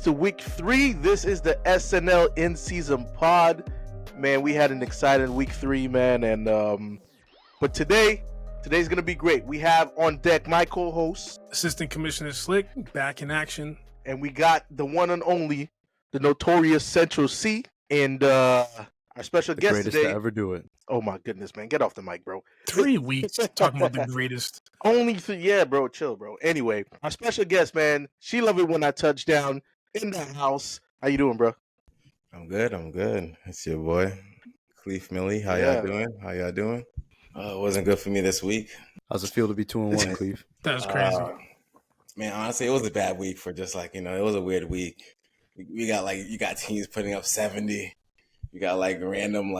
to week 3. This is the SNL in-season pod. Man, we had an exciting week 3, man, and but today's gonna be great. We have on deck my co-host, Assistant Commissioner Slick, back in action, and we got the one and only, the notorious Central C, and our special guest greatest today. to ever do it. Oh my goodness, man, get off the mic, bro. 3 weeks talking about the greatest. Only 3, yeah, bro, chill, bro. Anyway, our special guest, man, she love it when I touch down in the house. How you doing, bro? I'm good. It's your boy, Cleef Millie. How y'all doing? It wasn't good for me this week. How's it feel to be 2-1, Cleve? That's crazy. Man, honestly, it was a bad week for just it was a weird week. You got teams putting up 70. You got random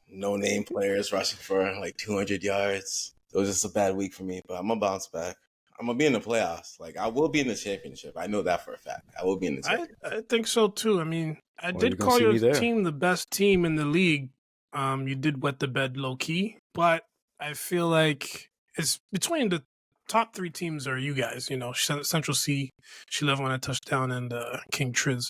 no-name players rushing for 200 yards. It was just a bad week for me, but I'm gonna bounce back. I'm gonna be in the playoffs. I will be in the championship. I know that for a fact. I will be in the championship. I think so too. I mean, I Well, did call your team the best team in the league. You did wet the bed low key, but I feel like it's between the top 3 teams are you guys. You know, Central C, SheLoveWhenITouchdown, and KxngTrizz,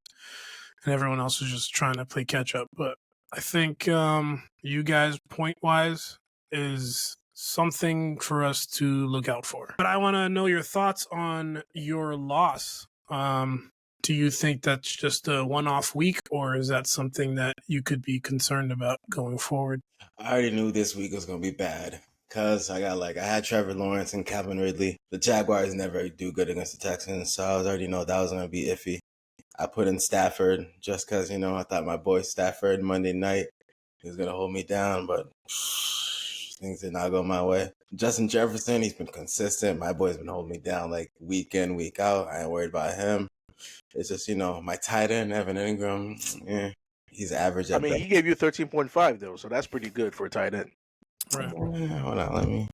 and everyone else is just trying to play catch up. But I think you guys, point wise, is something for us to look out for. But I want to know your thoughts on your loss. Do you think that's just a one-off week, or is that something that you could be concerned about going forward? I already knew this week was gonna be bad because I had Trevor Lawrence and Calvin Ridley. The Jaguars never do good against the Texans, so I already know that was gonna be iffy. I put in Stafford just because I thought my boy Stafford Monday night he was gonna hold me down, but things did not go my way. Justin Jefferson, he's been consistent. My boy's been holding me down week in, week out. I ain't worried about him. It's just, my tight end, Evan Ingram, he's average at best. He gave you 13.5, though, so that's pretty good for a tight end. Right. Hold on, let me.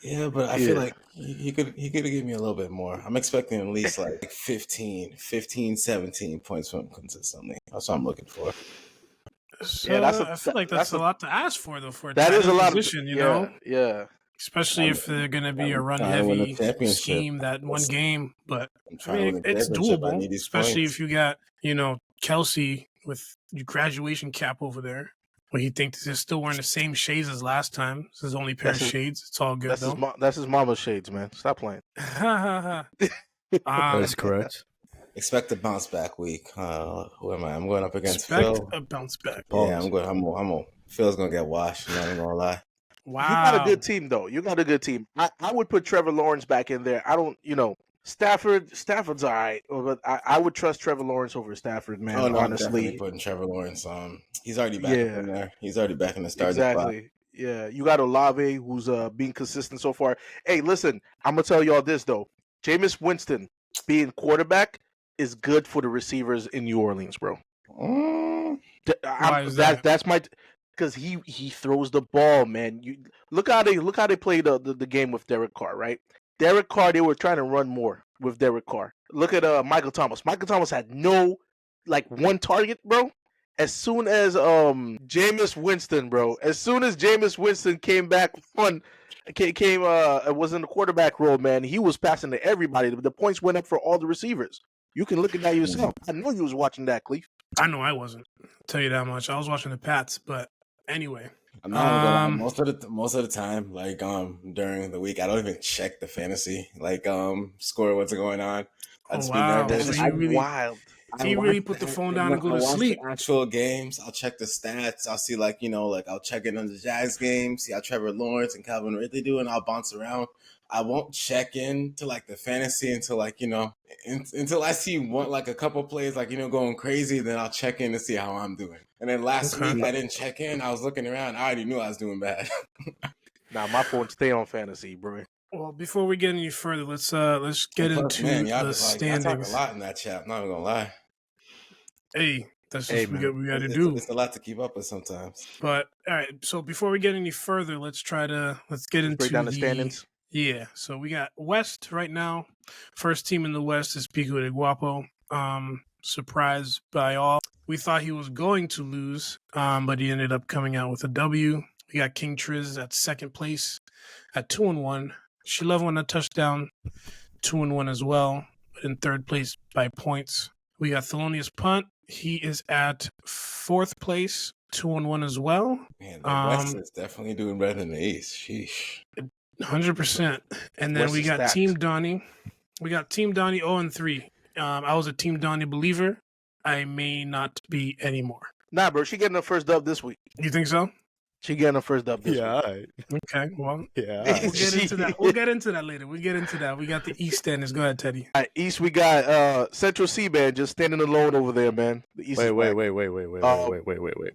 Yeah, but I feel like he could have given me a little bit more. I'm expecting at least 15, 17 points from him consistently. That's what I'm looking for. So I feel like that's a lot to ask for, though, for a that is a lot position, Yeah. Especially if they're going to be a run-heavy scheme that one game. But, it's doable, especially if you got, Kelsey with your graduation cap over there, where he thinks he's still wearing the same shades as last time. It's his only pair of shades. It's all good, though. That's his mama's shades, man. Stop playing. That is correct. Expect a bounce back week. Who am I? I'm going up against Expect Phil. a bounce back. Yeah, Phil's gonna get washed. I'm not even gonna lie. Wow. You got a good team, though. You got a good team. I would put Trevor Lawrence back in there. I don't, Stafford's all right, but I would trust Trevor Lawrence over Stafford, man. Oh, no, honestly, I'm putting Trevor Lawrence. He's already back in there. He's already back in the starting exactly. spot. Yeah, you got Olave, who's being consistent so far. Hey, listen, I'm gonna tell y'all this though. Jameis Winston being quarterback is good for the receivers in New Orleans, bro. Why is that? That's my. Because he throws the ball, man. You look how they played the game with Derek Carr, right? Derek Carr, they were trying to run more with Derek Carr. Look at Michael Thomas. Michael Thomas had no one target, bro. As soon as Jameis Winston, bro. As soon as Jameis Winston came back was in the quarterback role, man. He was passing to everybody. The points went up for all the receivers. You can look at that yourself. I know you was watching that, Cleef. I know I wasn't. I'll tell you that much. I was watching the Pats, but anyway. I'm not gonna lie. Most of the time, during the week, I don't even check the fantasy, score what's going on. I just be nervous. That's wild. He really put the phone down and go to sleep. Actual games, I'll check the stats. I'll see I'll check in on the Jazz game, see how Trevor Lawrence and Calvin Ridley do, and I'll bounce around. I won't check in to the fantasy until until I see one a couple plays going crazy. Then I'll check in to see how I'm doing. And then last week I didn't check in. I was looking around. I already knew I was doing bad. Nah, my phone stay on fantasy, bro. Well, before we get any further, let's get into the standings. I talk a lot in that chat. I'm not even gonna lie. Hey, that's just we got to do. It's a lot to keep up with sometimes. But all right, so before we get any further, let's get into break down the standings. Yeah, so we got West right now. First team in the West is Pico de Guapo. Surprised by all. We thought he was going to lose, but he ended up coming out with a W. We got KxngTrizz at second place at 2-1. SheLoveWhenITouchdown 2-1 as well, but in third place by points. We got Thelonious Punt. He is at 4th place, 2-1 as well. Man, the West is definitely doing better than the East. Sheesh. 100%. And then West we is got stacked. Team Donnie. We got Team Donnie 0-3. I was a Team Donnie believer. I may not be anymore. Nah, bro, she getting her first dub this week. You think so? She getting her first dub this Yeah, week. all right. Okay, well, Yeah, all we'll right. get into that. We'll get into that later. We get into that. We got the East standings. Go ahead, Teddy. All right, East, we got Central C, man, just standing alone over there, man. The East is Wait. whack.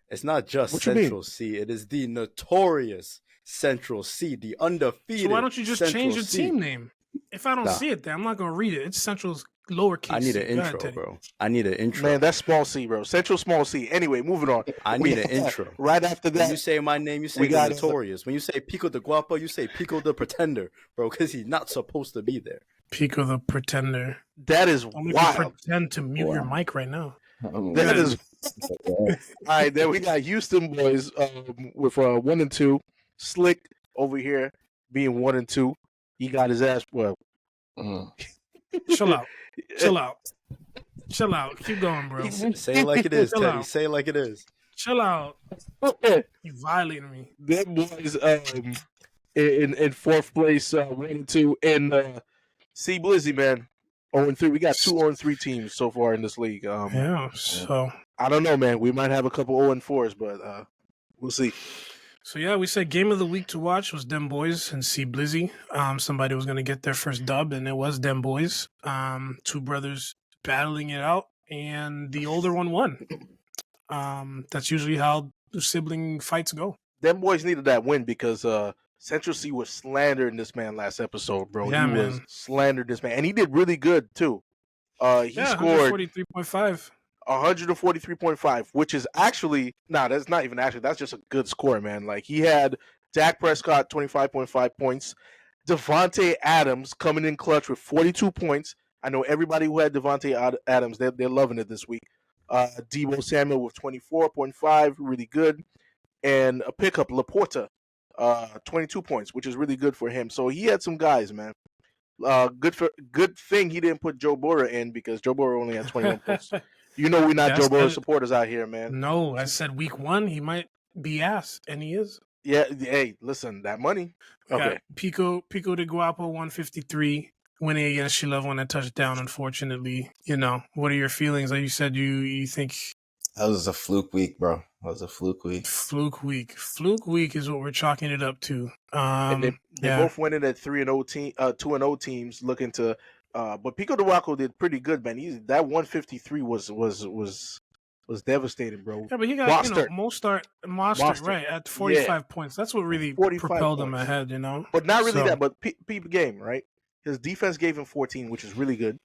It's not just What you mean? Central C. It is the notorious Central C, the undefeated. So why don't you just Central change your C. team name? If I don't Nah. see it there, I'm not going to read it. It's Central's lowercase. I need c. an Go ahead, intro, Teddy. bro. I need an intro. Man, that's small C, bro. Central small C. Anyway, moving on. I need an intro. Right after When that, you say my name, you say we the got- notorious. When you say Pico de Guapo, you say Pico the Pretender, bro, because he's not supposed to be there. Pico the Pretender. that is I'm going to wild. pretend to mute your Wow. mic right now. That is all right. Then we got Houston boys with 1 and 2. Slick over here being 1 and 2. He got his ass. Well, Chill out. Chill out. Chill out. Keep going, bro. Say it like it is, Chill Teddy. out. Say it like it is. Chill out. You violating me. Them boys in 4th place, 1 and 2, and C Blizzy, man, 0 and 3. We got 2 0 and 3 teams so far in this league. Yeah. So I don't know, man. We might have a couple 0 and 4s, but we'll see. yeah, we said game of the week to watch was Dem Boys and C Blizzy. Somebody was going to get their first dub, and it was Dem Boys. 2 brothers battling it out, and the older one won. That's usually how the sibling fights go. Them boys needed that win because Central C was slandering this man last episode, bro. Yeah, He was man. slandered this man, and he did really good too. He scored 143.5. 143.5, which is actually that's not even actually. That's just a good score, man. Like he had Dak Prescott 25.5 points, Devontae Adams coming in clutch with 42 points. I know everybody who had Devontae Adams, they're loving it this week. Deebo Samuel with 24.5, really good, and a pickup Laporta, 22 points, which is really good for him. So he had some guys, man. Good thing he didn't put Joe Burrow in because Joe Burrow only had 21 points. You know we're not That's Joe Burrow good. supporters out here, man. No, I said week 1 he might be ass, and he is. Yeah, hey, listen, that money. Okay, Got Pico de Guapo 153 winning against SheLoveWhenITouchdown. Unfortunately, what are your feelings? Like you said, you think That was a fluke week, bro. That was a fluke week. fluke week is what we're chalking it up to. and they Yeah. both went in at 3-0 team, 2-0 teams looking to. But Pico de Waco did pretty good, man. That 153 was devastating, bro. Yeah, but he got Mostert, right, at 45 points. That's what really 45 propelled him points. ahead, But not really So- that. But peep game, right? His defense gave him 14, which is really good.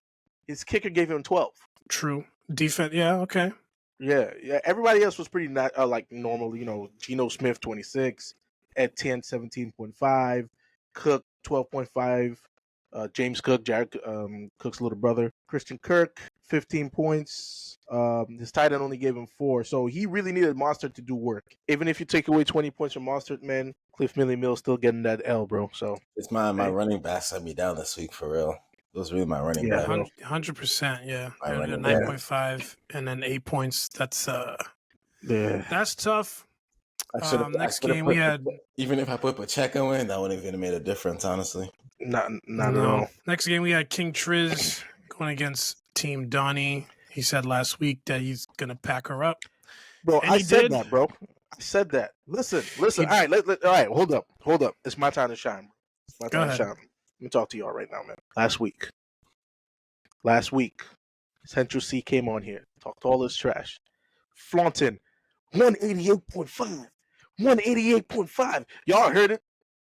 His kicker gave him 12. True. Defense, yeah, okay. Yeah. Everybody else was pretty like normal. Geno Smith 26, Ed 10 17.5, Cook 12.5, James Cook, Jared Cook's little brother, Christian Kirk 15 points. His tight end only gave him 4, so he really needed Mostert to do work. Even if you take away 20 points from Mostert, man, Cliff Mill's still getting that L, bro. So It's my running backs let me down this week for real. It was really my running Yeah. back. 100%, yeah. I reckon, 9.5 and then 8 points. That's yeah, that's tough. I should've- I Next should've game put- we had Even if I put Pacheco in, that wouldn't even have made a difference, honestly. not at all. Next game we had KxngTrizz going against Team Donnie. He said last week that he's gonna pack her up. Bro, And I he said did. that, bro. I said that. Listen. He- All right, all right. Hold up. It's my time to shine. It's my Go time to ahead. shine. Let me talk to y'all right now, man. Last week, Central C came on here, talked all this trash, flaunting 188.5, 188.5. Y'all heard it.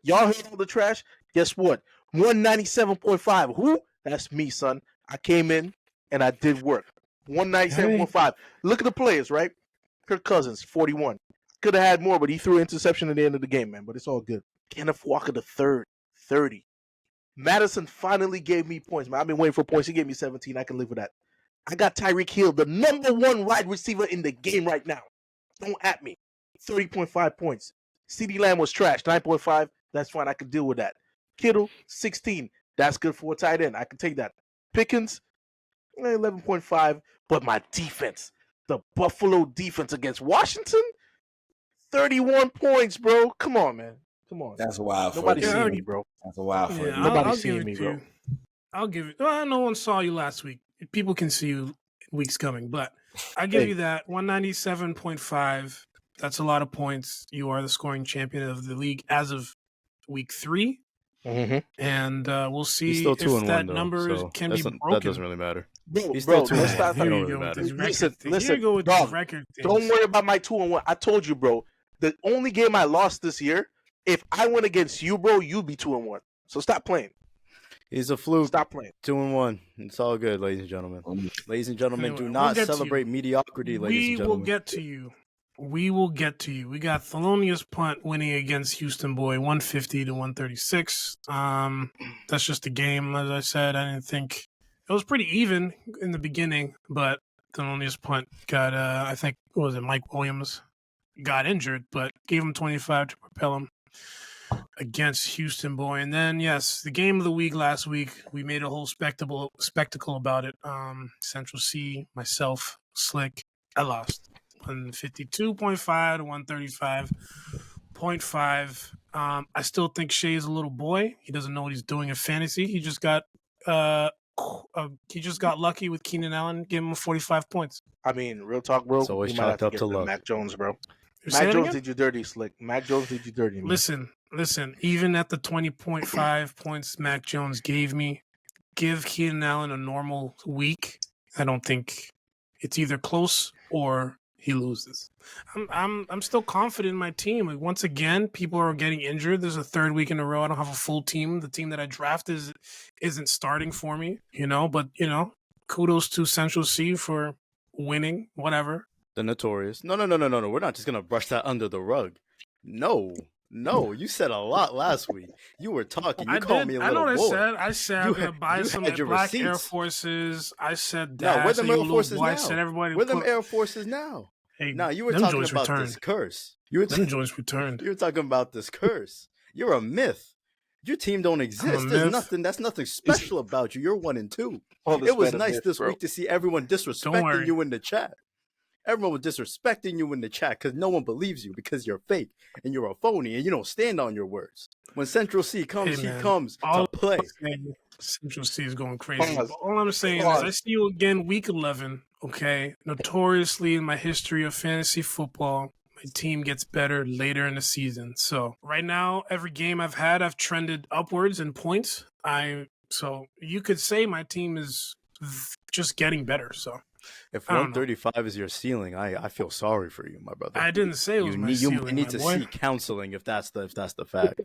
Y'all heard all the trash. Guess what? 197.5. Who? That's me, son. I came in and I did work. 197.5. Look at the players, right? Kirk Cousins, 41. Could have had more, but he threw an interception at the end of the game, man. But it's all good. Kenneth Walker the third, 30. Madison finally gave me points, man. I've been waiting for points. He gave me 17. I can live with that. I got Tyreek Hill, the number 1 wide receiver in the game right now. Don't at me. 30.5 points. CeeDee Lamb was trash, 9.5. That's fine. I can deal with that. Kittle, 16. That's good for a tight end. I can take that. Pickens, 11.5. But my defense, the Buffalo defense against Washington, 31 points, bro. Come on, man. Come on. That's wild for a Nobody Yeah, seeing team. me, bro. That's wild for a Yeah, team. Nobody I'll give seeing it me, to bro. you. I'll give it. Well, no one saw you last week. People can see you weeks coming, but I give Hey. you that 197.5. That's a lot of points. You are the scoring champion of the league as of week 3, Mm-hmm. and we'll He's see still if 2-1 that though, number so can be that broken. doesn't really matter. Bro, He's bro, still let's 2-1. stop. That Here don't you really go with matter. these record Listen, things. Here listen, you go with dog. these record things. Don't worry about my 2-1. I told you, bro. The only game I lost this year, if I went against you, bro, you'd be 2-1. So stop playing. He's a fluke. Stop playing. 2-1. It's all good, ladies and gentlemen. Ladies and gentlemen, Anyway, do we'll not get to celebrate you. mediocrity, ladies We and will gentlemen. get to you. We will get to you. We got Thelonious Punt winning against Houston Boy, 150 to 136. That's just a game, as I said. I didn't think it was pretty even in the beginning, but Thelonious Punt got, I think, what was it, Mike Williams got injured, but gave him 25 to propel him against Houston Boy. And then, yes, the game of the week last week, we made a whole spectacle about it. Central C, myself, Slick, I lost. 152.5 to 135.5. I still think Shea is a little boy. He doesn't know what he's doing in fantasy. He just got lucky with Keenan Allen, gave him 45 points. I mean, real talk, bro. It's always You might have chalked to up get to rid of luck. Mac Jones, bro. Say Mac it Jones again? did you dirty, Slick. Mac Jones did you dirty, man. Listen. Even at the 20.5 points Mac Jones gave me, give Keenan Allen a normal week. I don't think it's either close or he loses. I'm still confident in my team. Like, once again, people are getting injured. There's a third week in a row I don't have a full team. The team that I drafted isn't starting for me, But kudos to Central C for winning. Whatever. The notorious. No. We're not just gonna brush that under the rug. No. You said a lot last week. You were talking. You called me a I know little what boy. I said I'm gonna buy some had your black Air receipts. Forces. I said Now, that. where them Air Forces I now? said everybody. Where them Air Forces now? Hey, Now, you were them talking joints about returned. this curse. You were Them joints returned. You were talking about this curse. You're a myth. Your team don't exist. There's myth. nothing. That's nothing special about you. You're 1-2. All this It was man nice myth, this bro. week to see everyone disrespecting worry. you in the chat. Everyone was disrespecting you in the chat because no one believes you because you're fake and you're a phony and you don't stand on your words. When Central C comes, Hey, man, he comes all to play. Central C is going crazy. Pause. But all I'm saying Pause. is I see you again week 11, okay? Notoriously in my history of fantasy football, my team gets better later in the season. So right now, every game I've had, I've trended upwards in points. So you could say my team is just getting better. So If I don't know. 135 is your ceiling, I feel sorry for you, my brother. I didn't say it was my you ceiling, need my to boy. seek counseling if that's the fact.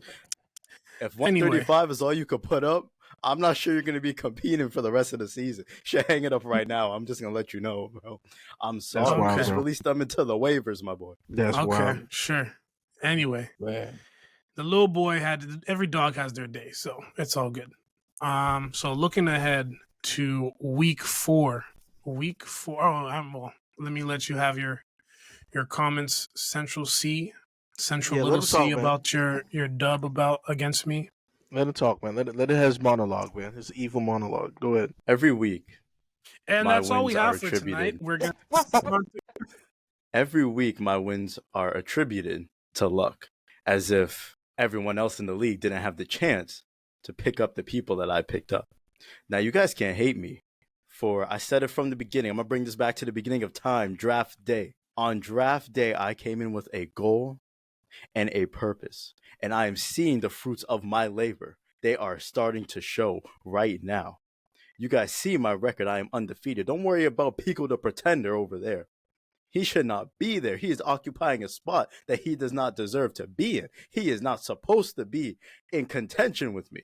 If Anyway. 135 is all you could put up, I'm not sure you're going to be competing for the rest of the season. Should hang it up right now. I'm just going to let you know, bro. I'm sorry. wild, Just bro. release them into the waivers, my boy. That's Okay, wild. sure. Anyway, Man. the little boy every dog has their day, so it's all good. So looking ahead to week 4. Well, let me let you have your comments, Central C, Central Yeah, let Little him C, talk, man. about your dub against me. Let him talk, man. Let it have his monologue, man. His evil monologue. Go ahead. Every week, And my that's all we wins are have for tonight. attributed. We're gonna Every week, my wins are attributed to luck, as if everyone else in the league didn't have the chance to pick up the people that I picked up. Now, you guys can't hate me, for I said it from the beginning. I'm going to bring this back to the beginning of time, draft day. On draft day, I came in with a goal and a purpose, and I am seeing the fruits of my labor. They are starting to show right now. You guys see my record. I am undefeated. Don't worry about Pico the Pretender over there. He should not be there. He is occupying a spot that he does not deserve to be in. He is not supposed to be in contention with me.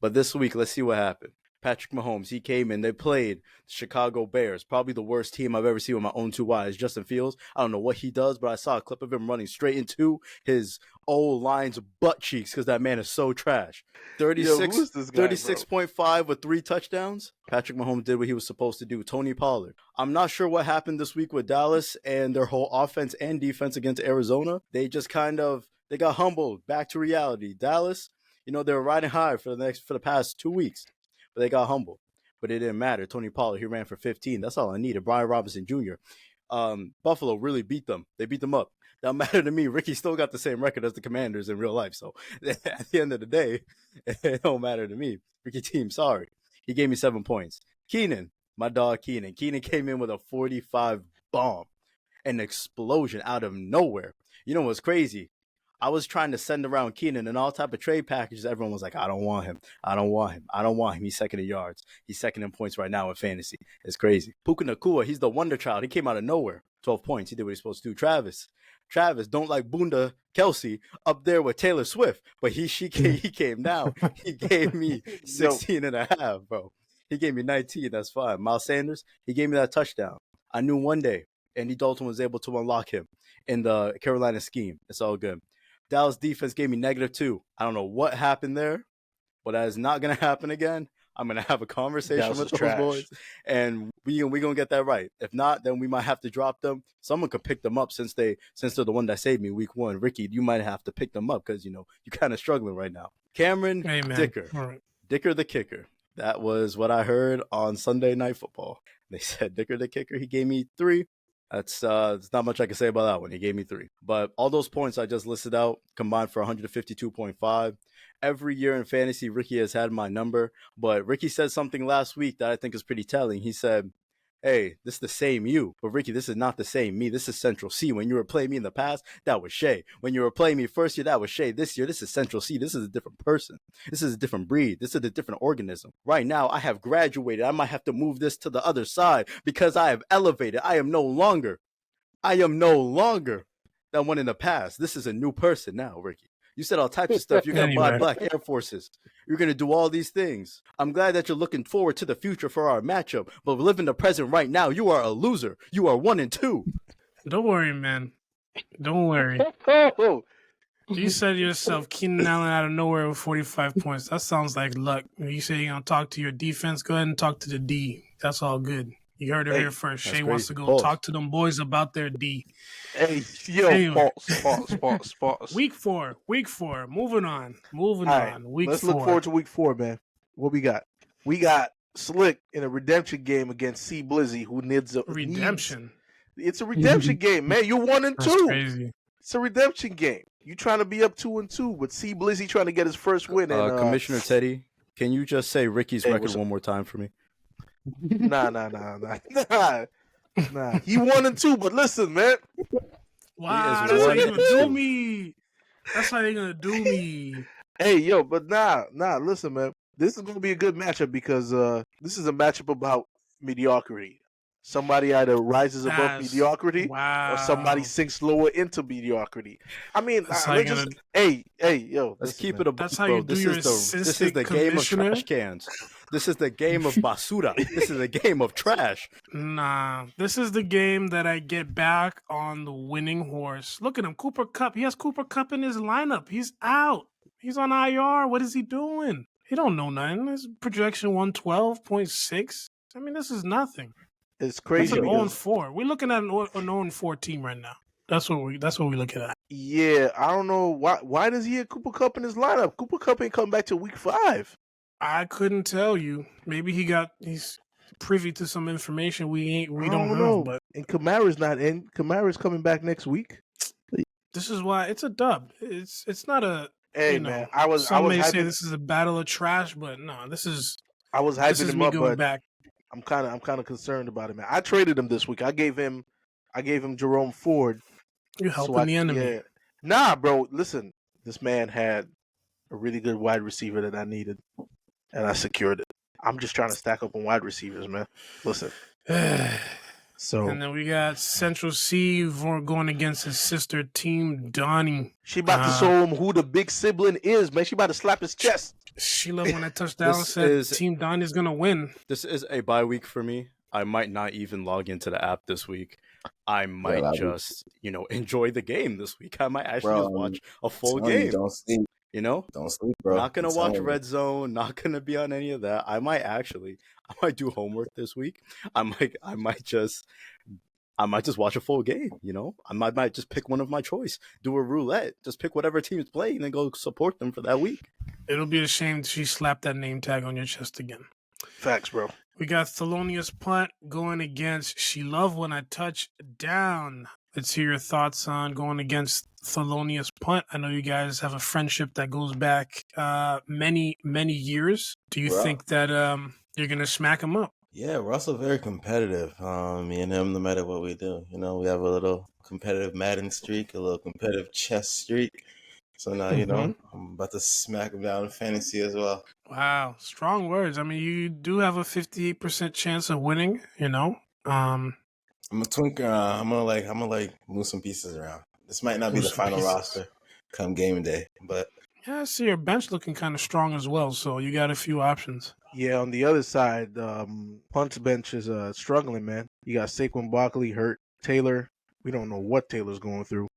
But this week, let's see what happened. Patrick Mahomes, he came in. They played the Chicago Bears, probably the worst team I've ever seen with my own two eyes. Justin Fields, I don't know what he does, but I saw a clip of him running straight into his O-line's butt cheeks because that man is so trash. 36.5 with 3 touchdowns. Patrick Mahomes did what he was supposed to do. Tony Pollard. I'm not sure what happened this week with Dallas and their whole offense and defense against Arizona. They just they got humbled back to reality. Dallas, they were riding high for the past 2 weeks, but they got humbled. but it didn't matter. Tony Pollard, he ran for 15. That's all I needed. Brian Robinson Jr. Buffalo really beat them. They beat them up. That don't matter to me. Ricky still got the same record as the Commanders in real life. So at the end of the day, it don't matter to me. Ricky team, sorry. He gave me 7 points. Keenan, my dog Keenan. Keenan came in with a 45 bomb. An explosion out of nowhere. You know what's crazy? I was trying to send around Keenan and all type of trade packages. Everyone was like, I don't want him. I don't want him. I don't want him. He's second in yards. He's second in points right now in fantasy. It's crazy. Puka Nacua, he's the wonder child. He came out of nowhere. 12 points. He did what he's supposed to do. Travis, don't like Bunda Kelsey up there with Taylor Swift. But he came down. He gave me 16 and a half, bro. He gave me 19. That's fine. Miles Sanders, he gave me that touchdown. I knew one day Andy Dalton was able to unlock him in the Carolina scheme. It's all good. Dallas defense gave me -2. I don't know what happened there, but that is not going to happen again. I'm going to have a conversation with those boys, and we going to get that right. If not, then we might have to drop them. Someone could pick them up since they're the one that saved me week 1. Ricky, you might have to pick them up because, you're kind of struggling right now. Cameron Dicker. Right. Dicker the kicker. That was what I heard on Sunday Night Football. They said Dicker the kicker. He gave me 3. That's there's not much I can say about that one. He gave me 3. But all those points I just listed out combined for 152.5. Every year in fantasy, Ricky has had my number. But Ricky said something last week that I think is pretty telling. He said, hey, this is the same you. But Ricky, this is not the same me. This is Central C. When you were playing me in the past, that was Shay. When you were playing me first year, that was Shay. This year, this is Central C. This is a different person. This is a different breed. This is a different organism. Right now, I have graduated. I might have to move this to the other side because I have elevated. I am no longer that one in the past. This is a new person now, Ricky. You said all types of stuff. You're going to buy black Air Forces. You're going to do all these things. I'm glad that you're looking forward to the future for our matchup, but live in the present right now. You are a loser. You are 1 and 2. Don't worry, man. Don't worry. You said yourself, Keenan Allen out of nowhere with 45 points. That sounds like luck. You say you're going to talk to your defense, go ahead and talk to the D. That's all good. You heard it here first. Shay wants to go talk to them boys about their D. Hey, yo, anyway. False. Week four. Moving on. Week 4. Let's look forward to week 4, man. What we got? We got Slick in a redemption game against C Blizzy, who needs a redemption. It's a redemption game, man. You're 1 and 2. That's crazy. It's a redemption game. You trying to be up 2 and 2, but C Blizzy trying to get his first win. And, Commissioner Teddy, can you just say Ricky's record one more time for me? Nah. He 1 and 2, but listen, man. Wow, that's how you're gonna do me. That's how they're gonna do me. Hey, yo, but nah. Listen, man. This is gonna be a good matchup because this is a matchup about mediocrity. Somebody either rises above mediocrity or somebody sinks lower into mediocrity. I mean, hey, yo, let's keep it a That's how you do your assistant This is the game of trash cans. This is the game of basura. This is the game of trash. Nah, this is the game that I get back on the winning horse. Look at him, Cooper Kupp. He has Cooper Kupp in his lineup. He's out. He's on IR. What is he doing? He don't know nothing. His projection 112.6. I mean, this is nothing. It's crazy. It's an 0-4. We're looking at an 0-4 team right now. That's what we're looking at. Yeah, I don't know why does he have Cooper Kupp in his lineup? Cooper Kupp ain't come back to week 5. I couldn't tell you. Maybe he's privy to some information we don't know. But and Kamara's not in. Kamara's coming back next week. This is why it's a dub. It's not a. Hey man, some may say this is a battle of trash, but no, this is. I was hyping him up, but back. I'm kind of concerned about him, man. I traded him this week. I gave him Jerome Ford. You're helping the enemy. Yeah. Nah, bro. Listen, this man had a really good wide receiver that I needed, and I secured it. I'm just trying to stack up on wide receivers, man. Listen. So and then we got Central C going against his sister team, Donnie. She about to show him who the big sibling is, man. She about to slap his chest. SheLoveWhenITouchdown said Team Donnie is gonna win. This is a bye week for me. I might not even log into the app this week. I might just, enjoy the game this week. I might actually just watch a full game. Don't sleep. Don't sleep, bro. Not gonna watch Red Zone. Not gonna be on any of that. I might do homework this week. I might just watch a full game. I might just pick one of my choice. Do a roulette. Just pick whatever team's playing and go support them for that week. It'll be a shame if she slapped that name tag on your chest again. Facts, bro. We got Thelonious Punt going against SheLoveWhenITouchdown. Let's hear your thoughts on going against Thelonious Punt. I know you guys have a friendship that goes back many years. Do you think that you're gonna smack him up? Yeah, we're also very competitive. Me and him, no matter what we do, we have a little competitive Madden streak, a little competitive chess streak. So now, I'm about to smack him down in fantasy as well. Wow, strong words. I mean, you do have a 58% chance of winning. I'm a twinker. I'm gonna move some pieces around. This might not be the final roster come game day, but yeah, I see your bench looking kind of strong as well. So you got a few options. Yeah, on the other side, Punt's bench is struggling, man. You got Saquon Barkley hurt, Taylor. We don't know what Taylor's going through.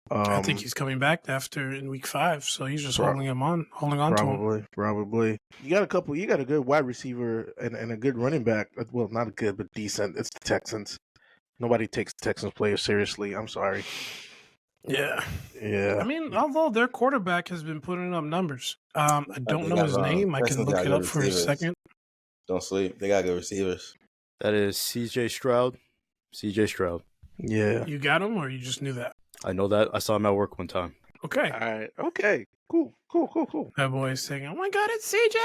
I think he's coming back after in week 5, so he's just holding on to him. Probably. You got a good wide receiver and a good running back. Well, not good, but decent. It's the Texans. Nobody takes the Texans players seriously. I'm sorry. Yeah. Yeah. I mean, although their quarterback has been putting up numbers. I don't know his name. I can look it up for a second. Don't sleep. They got good receivers. That is CJ Stroud. Yeah. You got him, or you just knew that? I know that. I saw him at work one time. Okay. All right. Okay. Cool. That boy's saying, "Oh my God, it's CJ."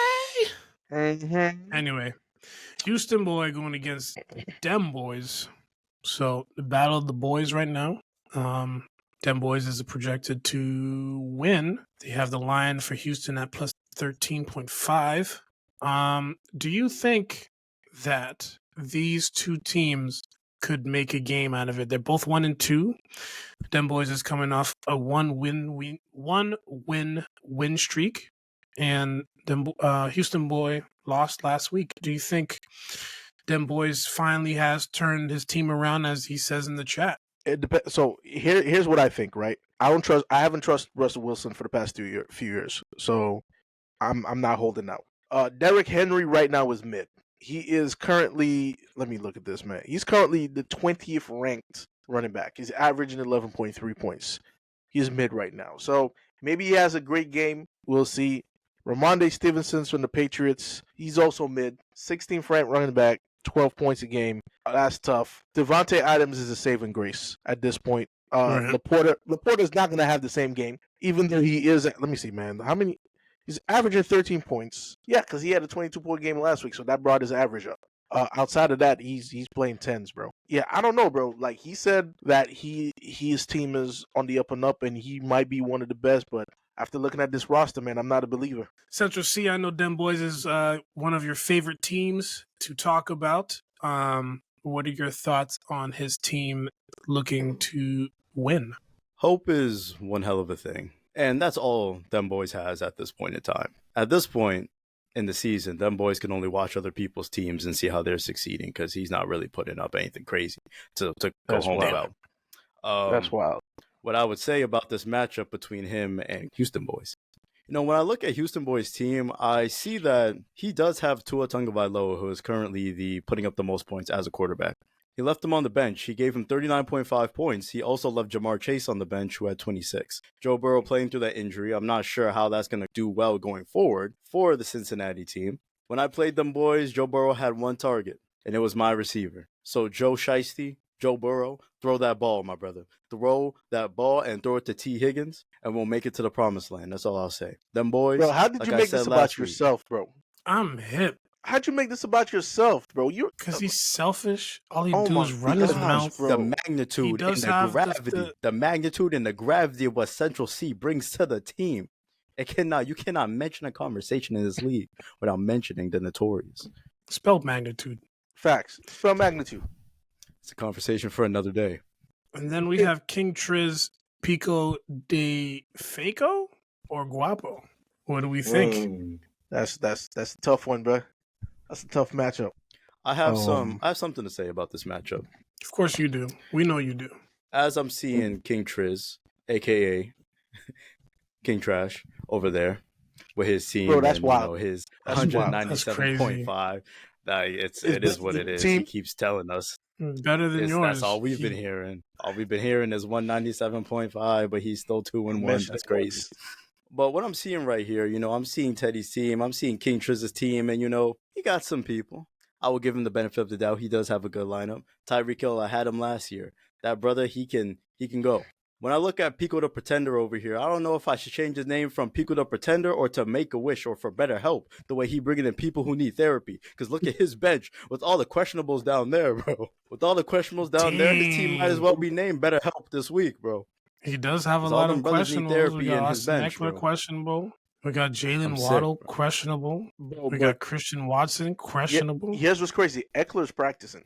Mm-hmm. Anyway, Houston boy going against Dem boys. So the battle of the boys right now. Dem boys is projected to win. They have the line for Houston at plus 13.5. Do you think that these two teams could make a game out of it? They're both 1-2. Dem boys is coming off a one win streak, and Houston boy lost last week. Do you think Dem boys finally has turned his team around, as he says in the chat? It depends. So here's what I think. Right, I haven't trusted Russell Wilson for the past few years. So I'm not holding out. Derrick Henry right now is mid. He is currently. Let me look at this, man. He's currently the 20th ranked running back. He's averaging 11.3 points. He's mid right now. So maybe he has a great game. We'll see. Ramondre Stevenson's from the Patriots. He's also mid. 16th ranked running back. 12 points a game. That's tough. Devontae Adams is a saving grace at this point. Laporta's not going to have the same game, even though he is. Let me see, man. How many? He's averaging 13 points. Yeah, because he had a 22-point game last week, so that brought his average up. Outside of that, he's playing 10s, bro. Yeah, I don't know, bro. Like, he said that his team is on the up and up, and he might be one of the best, but after looking at this roster, man, I'm not a believer. Central C, I know Dem Boys is one of your favorite teams to talk about. What are your thoughts on his team looking to win? Hope is one hell of a thing. And that's all Dem Boys has at this point in time. At this point in the season, Dem Boys can only watch other people's teams and see how they're succeeding, because he's not really putting up anything crazy to go home about. That's wild. What I would say about this matchup between him and Houston Boys. When I look at Houston Boys' team, I see that he does have Tua Tagovailoa, who is currently putting up the most points as a quarterback. He left him on the bench. He gave him 39.5 points. He also left Jamar Chase on the bench, who had 26. Joe Burrow playing through that injury. I'm not sure how that's going to do well going forward for the Cincinnati team. When I played them boys, Joe Burrow had one target, and it was my receiver. So Joe Burrow, throw that ball, my brother. Throw that ball and throw it to T. Higgins, and we'll make it to the promised land. That's all I'll say. Them boys. Bro, how did you make this about yourself, bro? I'm hip. How'd you make this about yourself, bro? Because he's selfish. All he do is run his mouth. Bro. The magnitude and the gravity. The magnitude and the gravity of what Central C brings to the team. You cannot mention a conversation in this league without mentioning the Notorious. Spelled magnitude. Facts. Spell magnitude. It's a conversation for another day. And then we have KxngTrizz, Pico de Faco or Guapo. What do we think? That's a tough one, bro. That's a tough matchup. I have something to say about this matchup. Of course you do. We know you do. As I'm seeing KxngTrizz, aka King Trash, over there with his team, bro, that's wild. His 197.5. It is what it is. He keeps telling us. Better than yours. That's all we've been hearing. All we've been hearing is 197.5, but he's still 2-1. That's crazy. But what I'm seeing right here, I'm seeing Teddy's team. I'm seeing KxngTrizz's team, and he got some people. I will give him the benefit of the doubt. He does have a good lineup. Tyreek Hill, I had him last year. That brother, he can go. When I look at Pico the Pretender over here, I don't know if I should change his name from Pico the Pretender or to Make a Wish or for better help, the way he bringing in people who need therapy. Because look at his bench with all the questionables down there, bro. With all the questionables down there, his team might as well be named Better Help this week, bro. He does have a All lot them of brothers need questionables. therapy We got in his Austin bench, Eckler bro. questionable. We got Jalen I'm sick, Waddle bro. questionable. Bro, We but got Christian Watson questionable. here's what's crazy. Eckler's practicing.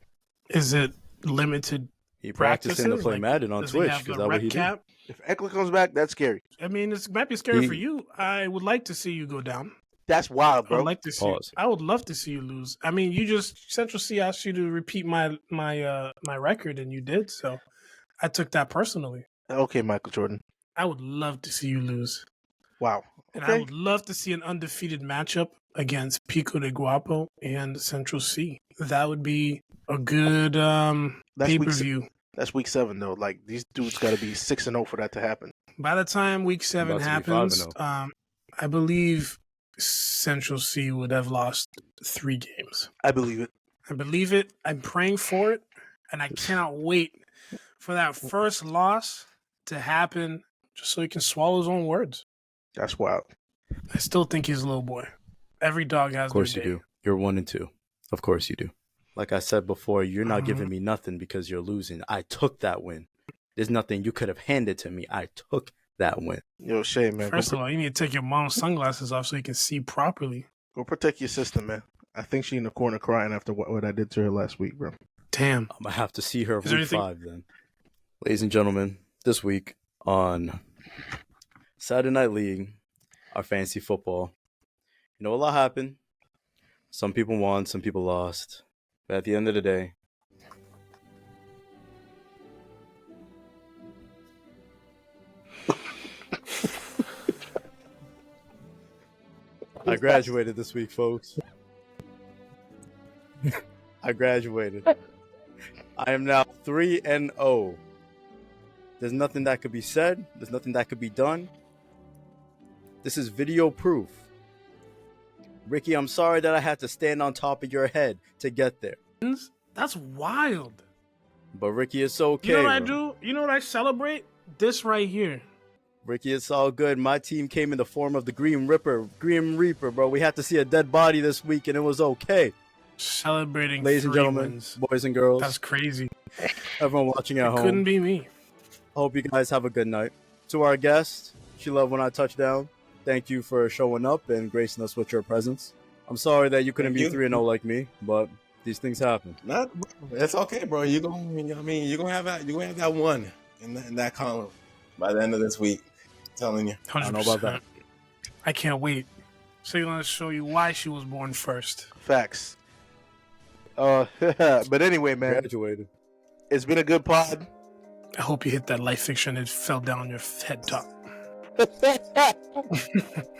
Is it limited He practicing to practices? play Like, Madden on does he Twitch have because the that's what rep he do. cap? If Eckler comes back, that's scary. I mean, it might be scary He- for you. I would like to see you go down. That's wild, I bro. would like to see. Pause. I would love to see you lose. I mean, you just Central C asked you to repeat my record, and you did. So, I took that personally. Okay, Michael Jordan. I would love to see you lose, Wow. and Okay. I would love to see an undefeated matchup against Pico de Guapo and Central C. That would be a good pay per view. That's week 7 though. Like these dudes got to be 6-0 for that to happen. By the time week 7 About to be happens, 5-0. I believe Central C would have lost 3 games. I believe it. I believe it. I'm praying for it, and I cannot wait for that first loss to happen, just so he can swallow his own words. That's wild. I still think he's a little boy. Every dog has Of course their you day. do. You're 1-2. Of course you do. Like I said before, you're not giving me nothing because you're losing. I took that win. There's nothing you could have handed to me. I took that win. Yo, Shay, man. First of all, you need to take your mom's sunglasses off so you can see properly. Go protect your sister, man. I think she in the corner crying after what I did to her last week, bro. Damn. I'm going to have to see her Is there week anything- 5 then. Ladies and gentlemen, this week on Saturday Night League, our fantasy football, you know, a lot happened. Some people won, some people lost. But at the end of the day, I graduated this week, folks. I graduated. I am now 3-0. There's nothing that could be said. There's nothing that could be done. This is video proof. Ricky, I'm sorry that I had to stand on top of your head to get there. That's wild. But Ricky, it's okay. You know what I bro. do? You know what I celebrate? This right here. Ricky, it's all good. My team came in the form of the Grim Reaper, bro. We had to see a dead body this week, and it was okay. Celebrating Ladies and 3 gentlemen, wins. boys and girls, That's crazy. everyone watching at It home, couldn't be me. I hope you guys have a good night. To our guest, SheLoveWhenITouchdown, thank you for showing up and gracing us with your presence. I'm sorry that you couldn't Thank be you. 3-0 like me, but these things happen. Not, it's okay, bro. You're gonna have that one in that column by the end of this week. I'm telling you. 100%. I don't know about that. I can't wait. So you're going to show you why she was born first. Facts. But anyway, man, Graduated. it's been a good pod. I hope you hit that life fiction and it fell down your head top.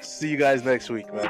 See you guys next week, man.